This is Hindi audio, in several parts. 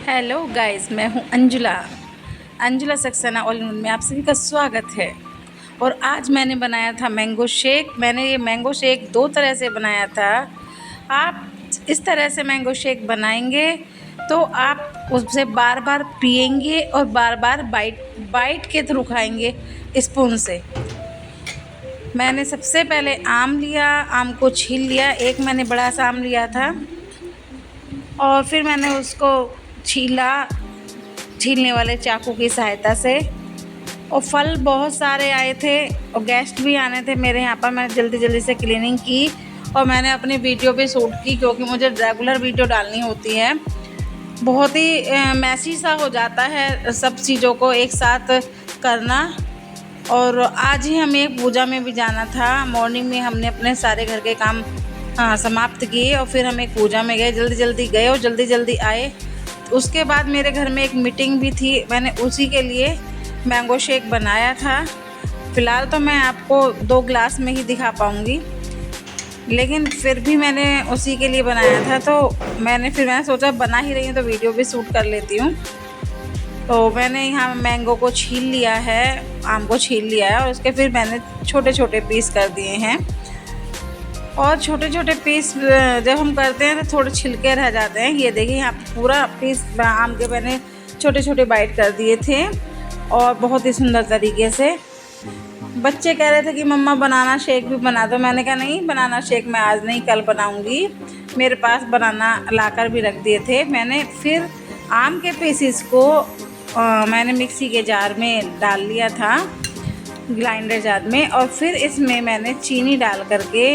हेलो गाइस, मैं हूं Anjula Saxena all in one में आप सभी का स्वागत है। और आज मैंने बनाया था मैंगो शेक। मैंने ये मैंगो शेक दो तरह से बनाया था। आप इस तरह से मैंगो शेक बनाएंगे तो आप उससे बार बार पिएंगे और बार बार बाइट के थ्रू खाएंगे स्पून से। मैंने सबसे पहले आम लिया, आम को छील लिया। एक मैंने बड़ा सा आम लिया था और फिर मैंने उसको छीलने वाले चाकू की सहायता से। और फल बहुत सारे आए थे और गेस्ट भी आने थे मेरे यहाँ पर। मैंने जल्दी जल्दी से क्लीनिंग की और मैंने अपनी वीडियो भी शूट की, क्योंकि मुझे रेगुलर वीडियो डालनी होती है। बहुत ही मैसी सा हो जाता है सब चीज़ों को एक साथ करना। और आज ही हमें एक पूजा में भी जाना था। मॉर्निंग में हमने अपने सारे घर के काम समाप्त किए और फिर हम एक पूजा में गए। जल्दी जल्दी गए और जल्दी जल्दी आए। उसके बाद मेरे घर में एक मीटिंग भी थी, मैंने उसी के लिए मैंगो शेक बनाया था। फ़िलहाल तो मैं आपको 2 ग्लास में ही दिखा पाऊँगी, लेकिन फिर भी मैंने उसी के लिए बनाया था। तो मैंने सोचा बना ही रही हूँ तो वीडियो भी शूट कर लेती हूँ। तो मैंने यहाँ मैंगो को छील लिया है, आम को छील लिया है और उसके फिर मैंने छोटे छोटे पीस कर दिए हैं। और छोटे छोटे पीस जब हम करते हैं तो थोड़े छिलके रह जाते हैं। ये देखिए यहाँ पूरा पीस आम के मैंने छोटे छोटे बाइट कर दिए थे और बहुत ही सुंदर तरीके से। बच्चे कह रहे थे कि मम्मा बनाना शेक भी बना दो। मैंने कहा नहीं, बनाना शेक मैं आज नहीं, कल बनाऊंगी। मेरे पास बनाना लाकर भी रख दिए थे। मैंने फिर आम के पीसीस को मैंने मिक्सी के जार में डाल लिया था, ग्राइंडर जार में। और फिर इसमें मैंने चीनी डाल करके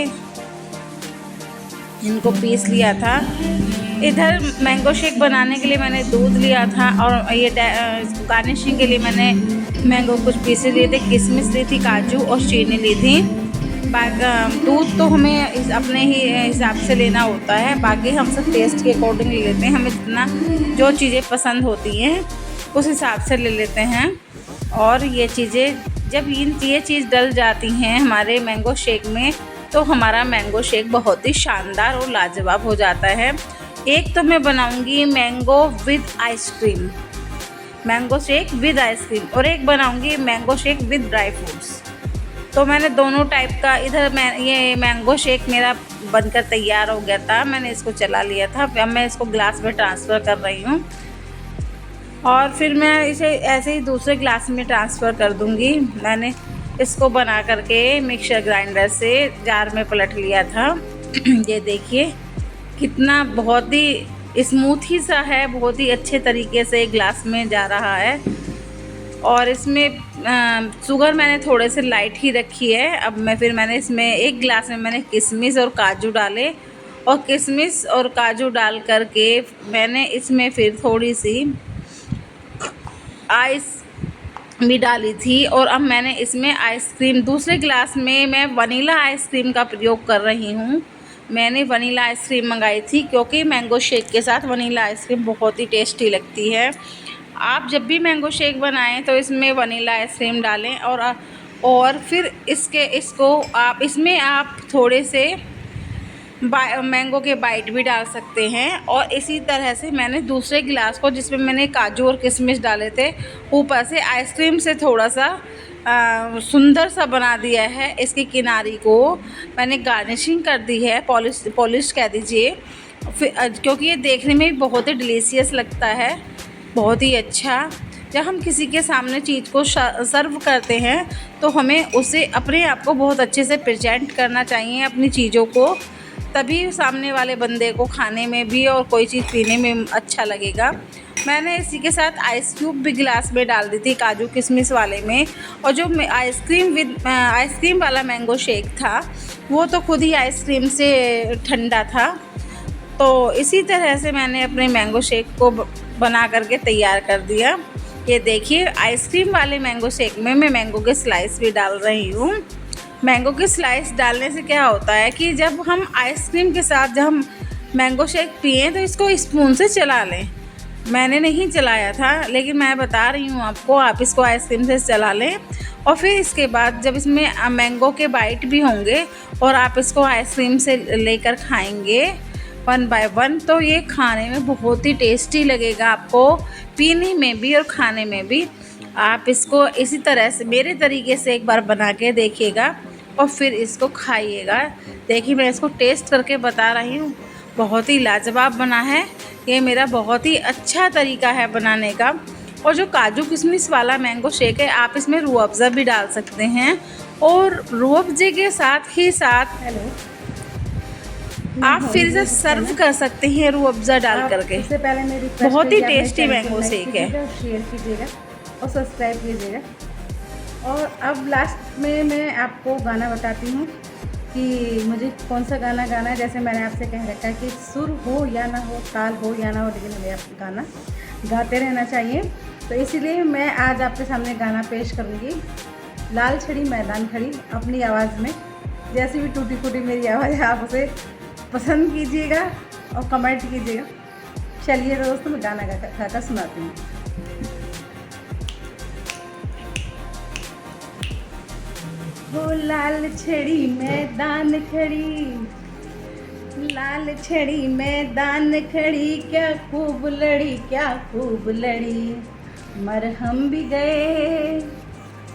इनको पीस लिया था। इधर मैंगो शेक बनाने के लिए मैंने दूध लिया था और ये गार्निशिंग के लिए मैंने मैंगो कुछ पीसेस लिए थे, किशमिश ली थी, काजू और चीनी ली थी। दूध तो हमें अपने ही हिसाब से लेना होता है, बाकी हम सब टेस्ट के अकॉर्डिंग ले लेते हैं। हमें जितना जो चीज़ें पसंद होती हैं उस हिसाब से ले लेते हैं। और ये चीज़ें जब ये चीज़ डल जाती हैं हमारे मैंगो शेक में, तो हमारा मैंगो शेक बहुत ही शानदार और लाजवाब हो जाता है। एक तो मैं बनाऊंगी mango with ice cream, mango shake with ice cream, और एक बनाऊंगी mango shake with dry fruits. तो मैंने दोनों टाइप का इधर ये मैंगो शेक मेरा बनकर तैयार हो गया था। मैंने इसको चला लिया था। अब मैं इसको ग्लास में ट्रांसफ़र कर रही हूँ और फिर मैं इसे ऐसे ही दूसरे ग्लास में ट्रांसफ़र कर दूँगी। मैंने इसको बना करके मिक्सर ग्राइंडर से जार में पलट लिया था। ये देखिए कितना बहुत ही स्मूथ ही सा है, बहुत ही अच्छे तरीके से ग्लास में जा रहा है। और इसमें शुगर मैंने थोड़े से लाइट ही रखी है। अब मैंने इसमें एक ग्लास में मैंने किशमिश और काजू डाले और किशमिश और काजू डाल करके मैंने इसमें फिर थोड़ी सी आइस भी डाली थी। और अब मैंने इसमें आइसक्रीम, दूसरे ग्लास में मैं वनीला आइसक्रीम का प्रयोग कर रही हूँ। मैंने वनीला आइसक्रीम मंगाई थी क्योंकि मैंगो शेक के साथ वनीला आइसक्रीम बहुत ही टेस्टी लगती है। आप जब भी मैंगो शेक बनाएं तो इसमें वनीला आइसक्रीम डालें। और फिर इसमें आप थोड़े से मैंगो के बाइट भी डाल सकते हैं। और इसी तरह से मैंने दूसरे गिलास को, जिसमें मैंने काजू और किशमिश डाले थे, ऊपर से आइसक्रीम से थोड़ा सा सुंदर सा बना दिया है। इसकी किनारी को मैंने गार्निशिंग कर दी है, पॉलिश कह दीजिए। फिर क्योंकि ये देखने में भी बहुत ही डिलीशियस लगता है, बहुत ही अच्छा। जब हम किसी के सामने चीज़ को सर्व करते हैं तो हमें उसे अपने आप को बहुत अच्छे से प्रेजेंट करना चाहिए, अपनी चीज़ों को, तभी सामने वाले बंदे को खाने में भी और कोई चीज़ पीने में अच्छा लगेगा। मैंने इसी के साथ आइस क्यूब भी गिलास में डाल दी थी, काजू किशमिश वाले में। और जो आइसक्रीम वाला मैंगो शेक था वो तो खुद ही आइसक्रीम से ठंडा था। तो इसी तरह से मैंने अपने मैंगो शेक को बना करके तैयार कर दिया। ये देखिए आइसक्रीम वाले मैंगो शेक में मैं मैंगो के स्लाइस भी डाल रही हूँ। मैंगो के स्लाइस डालने से क्या होता है कि जब हम आइसक्रीम के साथ जब हम मैंगो शेक पिएँ तो इसको स्पून से चला लें। मैंने नहीं चलाया था, लेकिन मैं बता रही हूँ आपको, आप इसको आइसक्रीम से चला लें। और फिर इसके बाद जब इसमें मैंगो के बाइट भी होंगे और आप इसको आइसक्रीम से लेकर खाएंगे 1 बाय 1। तो ये खाने में बहुत ही टेस्टी लगेगा आपको, पीने में भी और खाने में भी। आप इसको इसी तरह से मेरे तरीके से एक बार बना के देखिएगा और फिर इसको खाइएगा। देखिए मैं इसको टेस्ट करके बता रही हूँ, बहुत ही लाजवाब बना है। ये मेरा बहुत ही अच्छा तरीका है बनाने का। और जो काजू किशमिश वाला मैंगो शेक है, आप इसमें रूह अफ़ज़ा भी डाल सकते हैं और रूह अफ़ज़े के साथ ही साथ आप फिर इसे सर्व कर सकते हैं रूह अफ़ज़ा डाल करके। इससे पहले मेरी बहुत ही टेस्टी मैंगो शेक है। शेयर कीजिएगा और सब्सक्राइब कीजिएगा। और अब लास्ट में मैं आपको गाना बताती हूँ कि मुझे कौन सा गाना गाना है। जैसे मैंने आपसे कह रखा है कि सुर हो या ना हो, ताल हो या ना हो, लेकिन हमें आप गाना गाते रहना चाहिए। तो इसीलिए मैं आज आपके सामने गाना पेश करूँगी, लाल छड़ी मैदान खड़ी, अपनी आवाज़ में। जैसी भी टूटी फूटी मेरी आवाज़ है, आप उसे पसंद कीजिएगा और कमेंट कीजिएगा। चलिए दोस्तों, मैं गाना गा कर सुनाती हूँ। वो लाल छड़ी मैदान खड़ी, लाल छड़ी मैदान खड़ी, क्या खूब लड़ी, क्या खूब लड़ी। मरहम भी गए,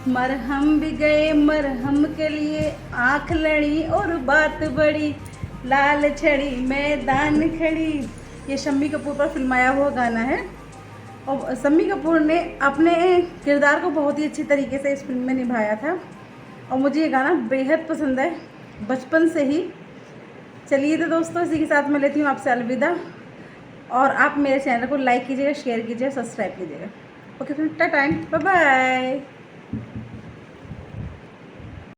मरहम भी गए, मरहम के लिए आँख लड़ी और बात बड़ी। लाल छड़ी मैदान खड़ी, ये शम्मी कपूर पर फिल्माया हुआ गाना है। और शम्मी कपूर ने अपने किरदार को बहुत ही अच्छी तरीके से इस फिल्म में निभाया था और मुझे ये गाना बेहद पसंद है बचपन से ही। चलिए तो दोस्तों, इसी के साथ मैं लेती हूँ आपसे अलविदा। और आप मेरे चैनल को लाइक कीजिएगा, शेयर कीजिएगा, सब्सक्राइब कीजिएगा। Okay friend, tata, bye bye.